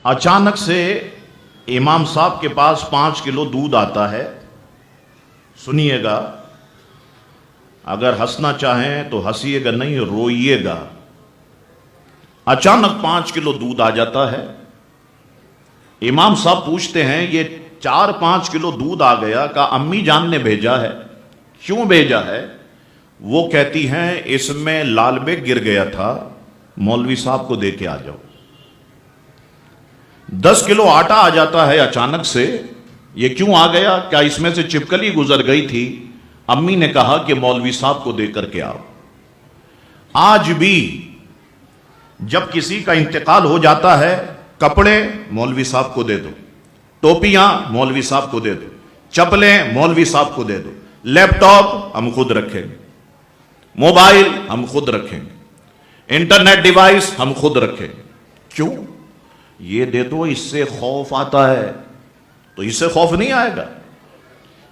اچانک سے امام صاحب کے پاس 5 کلو دودھ آتا ہے. سنیے گا، اگر ہنسنا چاہیں تو ہنسیے گا نہیں، روئیے گا. اچانک 5 کلو دودھ آ جاتا ہے. امام صاحب پوچھتے ہیں یہ 4-5 کلو دودھ آ گیا، کہا امی جان نے بھیجا ہے. کیوں بھیجا ہے؟ وہ کہتی ہیں اس میں لال بیگ گر گیا تھا، مولوی صاحب کو دے کے آ جاؤ. 10 کلو آٹا آ جاتا ہے اچانک سے. یہ کیوں آ گیا؟ کیا اس میں سے چپکلی گزر گئی تھی؟ امی نے کہا کہ مولوی صاحب کو دے کر کے آؤ. آج بھی جب کسی کا انتقال ہو جاتا ہے، کپڑے مولوی صاحب کو دے دو، ٹوپیاں مولوی صاحب کو دے دو، چپلیں مولوی صاحب کو دے دو، لیپ ٹاپ ہم خود رکھیں گے، موبائل ہم خود رکھیں گے، انٹرنیٹ ڈیوائس ہم خود رکھیں گے. کیوں؟ یہ دے دو، اس سے خوف آتا ہے. تو اس سے خوف نہیں آئے گا،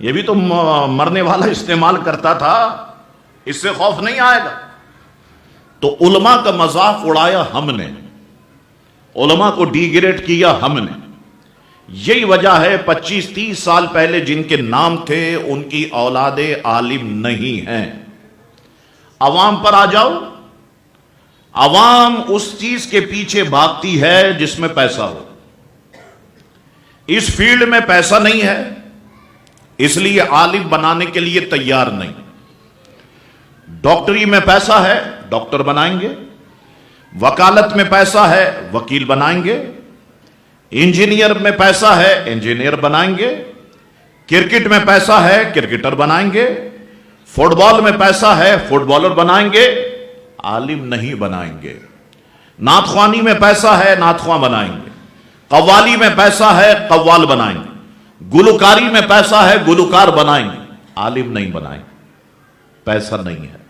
یہ بھی تو مرنے والا استعمال کرتا تھا، اس سے خوف نہیں آئے گا. تو علماء کا مذاق اڑایا ہم نے، علماء کو ڈیگریڈ کیا ہم نے. یہی وجہ ہے 25-30 سال پہلے جن کے نام تھے ان کی اولاد عالم نہیں ہیں. عوام پر آ جاؤ، عوام اس چیز کے پیچھے بھاگتی ہے جس میں پیسہ ہو. اس فیلڈ میں پیسہ نہیں ہے، اس لیے عالم بنانے کے لیے تیار نہیں. ڈاکٹری میں پیسہ ہے، ڈاکٹر بنائیں گے. وکالت میں پیسہ ہے، وکیل بنائیں گے. انجینئر میں پیسہ ہے، انجینئر بنائیں گے. کرکٹ میں پیسہ ہے، کرکٹر بنائیں گے. فٹ بال میں پیسہ ہے، فٹ بالر بنائیں گے. عالم نہیں بنائیں گے. نعت خوانی میں پیسہ ہے، نعت خواں بنائیں گے. قوالی میں پیسہ ہے، قوال بنائیں گے. گلوکاری میں پیسہ ہے، گلوکار بنائیں گے. عالم نہیں بنائیں گے، پیسہ نہیں ہے.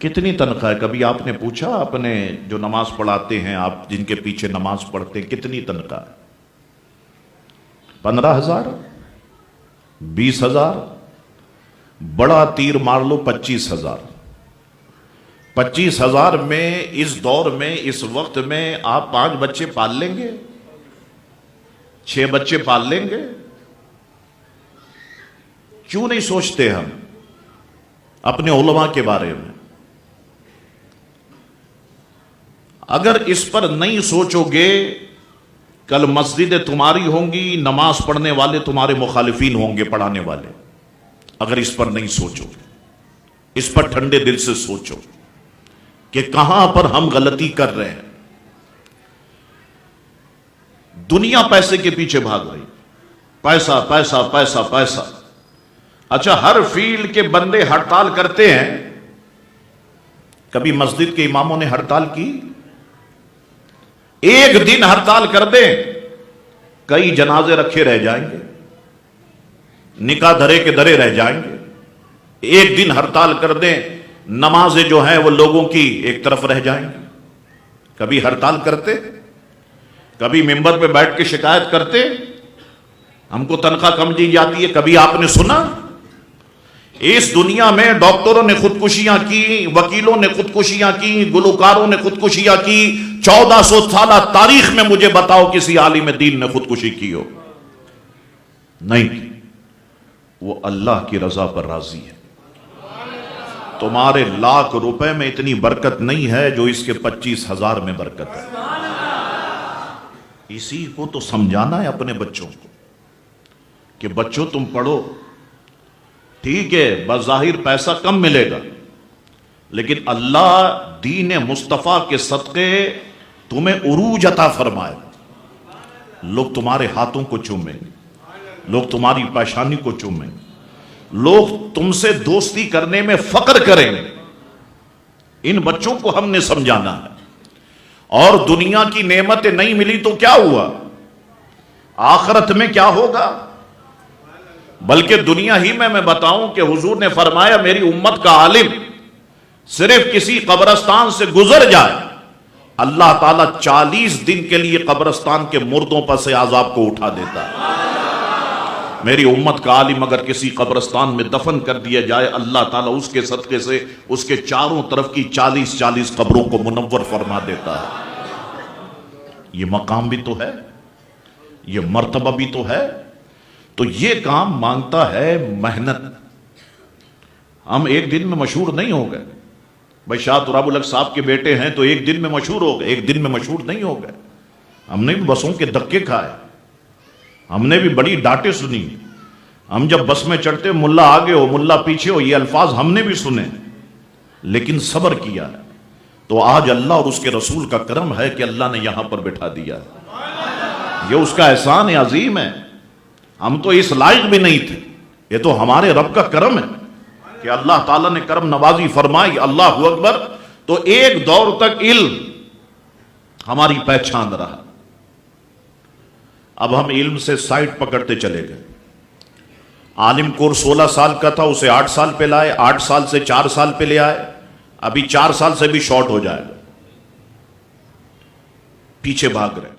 کتنی تنخواہ ہے؟ کبھی آپ نے پوچھا اپنے جو نماز پڑھاتے ہیں، آپ جن کے پیچھے نماز پڑھتے ہیں، کتنی تنخواہ ہے؟ 15,000، 20,000، بڑا تیر مار لو 25,000. 25,000 میں اس دور میں، اس وقت میں آپ 5 بچے پال لیں گے؟ 6 بچے پال لیں گے؟ کیوں نہیں سوچتے ہم اپنے علماء کے بارے میں؟ اگر اس پر نہیں سوچو گے، کل مسجدیں تمہاری ہوں گی، نماز پڑھنے والے تمہارے مخالفین ہوں گے، پڑھانے والے. اگر اس پر نہیں سوچو، اس پر ٹھنڈے دل سے سوچو کہ کہاں پر ہم غلطی کر رہے ہیں. دنیا پیسے کے پیچھے بھاگ رہی، پیسہ پیسہ پیسہ پیسہ. اچھا، ہر فیلڈ کے بندے ہڑتال کرتے ہیں. کبھی مسجد کے اماموں نے ہڑتال کی؟ ایک دن ہڑتال کر دیں، کئی جنازے رکھے رہ جائیں گے، نکاح دھرے کے دھرے رہ جائیں گے. ایک دن ہڑتال کر دیں، نمازیں جو ہیں وہ لوگوں کی ایک طرف رہ جائیں گی. کبھی ہڑتال کرتے؟ کبھی ممبر پہ بیٹھ کے شکایت کرتے ہم کو تنخواہ کم دی جاتی ہے؟ کبھی آپ نے سنا؟ اس دنیا میں ڈاکٹروں نے خودکشیاں کی، وکیلوں نے خودکشیاں کی، گلوکاروں نے خودکشیاں کی. 1400 سالہ تاریخ میں مجھے بتاؤ کسی عالم دین نے خودکشی کی ہو؟ نہیں کی. وہ اللہ کی رضا پر راضی ہے. تمہارے لاکھ روپے میں اتنی برکت نہیں ہے جو اس کے 25,000 میں برکت ہے. اسی کو تو سمجھانا ہے اپنے بچوں کو کہ بچوں تم پڑھو. ٹھیک ہے، بظاہر پیسہ کم ملے گا، لیکن اللہ دین مصطفیٰ کے صدقے تمہیں عروج عطا فرمائے. لوگ تمہارے ہاتھوں کو چومیں گے، لوگ تمہاری پیشانی کو چومیں گے، لوگ تم سے دوستی کرنے میں فخر کریں گے. ان بچوں کو ہم نے سمجھانا ہے. اور دنیا کی نعمتیں نہیں ملی تو کیا ہوا؟ آخرت میں کیا ہوگا؟ بلکہ دنیا ہی میں بتاؤں کہ حضور نے فرمایا میری امت کا عالم صرف کسی قبرستان سے گزر جائے، اللہ تعالیٰ 40 دن کے لیے قبرستان کے مردوں پر سے عذاب کو اٹھا دیتا ہے. میری امت کا عالم اگر کسی قبرستان میں دفن کر دیا جائے، اللہ تعالیٰ اس کے صدقے سے اس کے چاروں طرف کی 40 قبروں کو منور فرما دیتا ہے. یہ مقام بھی تو ہے، یہ مرتبہ بھی تو ہے. تو یہ کام مانگتا ہے محنت. ہم ایک دن میں مشہور نہیں ہو گئے. بھائی شاہ تراب الحق صاحب کے بیٹے ہیں تو ایک دن میں مشہور ہو گئے، ایک دن میں مشہور نہیں ہو گئے. ہم نے بھی بسوں کے دھکے کھائے، ہم نے بھی بڑی ڈانٹیں سنی. ہم جب بس میں چڑھتے ملا آگے ہو ملا پیچھے ہو، یہ الفاظ ہم نے بھی سنے، لیکن صبر کیا. تو آج اللہ اور اس کے رسول کا کرم ہے کہ اللہ نے یہاں پر بٹھا دیا. یہ اس کا احسان عظیم ہے. ہم تو اس لائق بھی نہیں تھے، یہ تو ہمارے رب کا کرم ہے کہ اللہ تعالیٰ نے کرم نوازی فرمائی. اللہ اکبر. تو ایک دور تک علم ہماری پہچان رہا. اب ہم علم سے سائٹ پکڑتے چلے گئے. عالم کورس 16 سال کا تھا، اسے 8 سال پہ لائے، 8 سال سے 4 سال پہ لے آئے. ابھی 4 سال سے بھی شارٹ ہو جائے گا، پیچھے بھاگ رہے.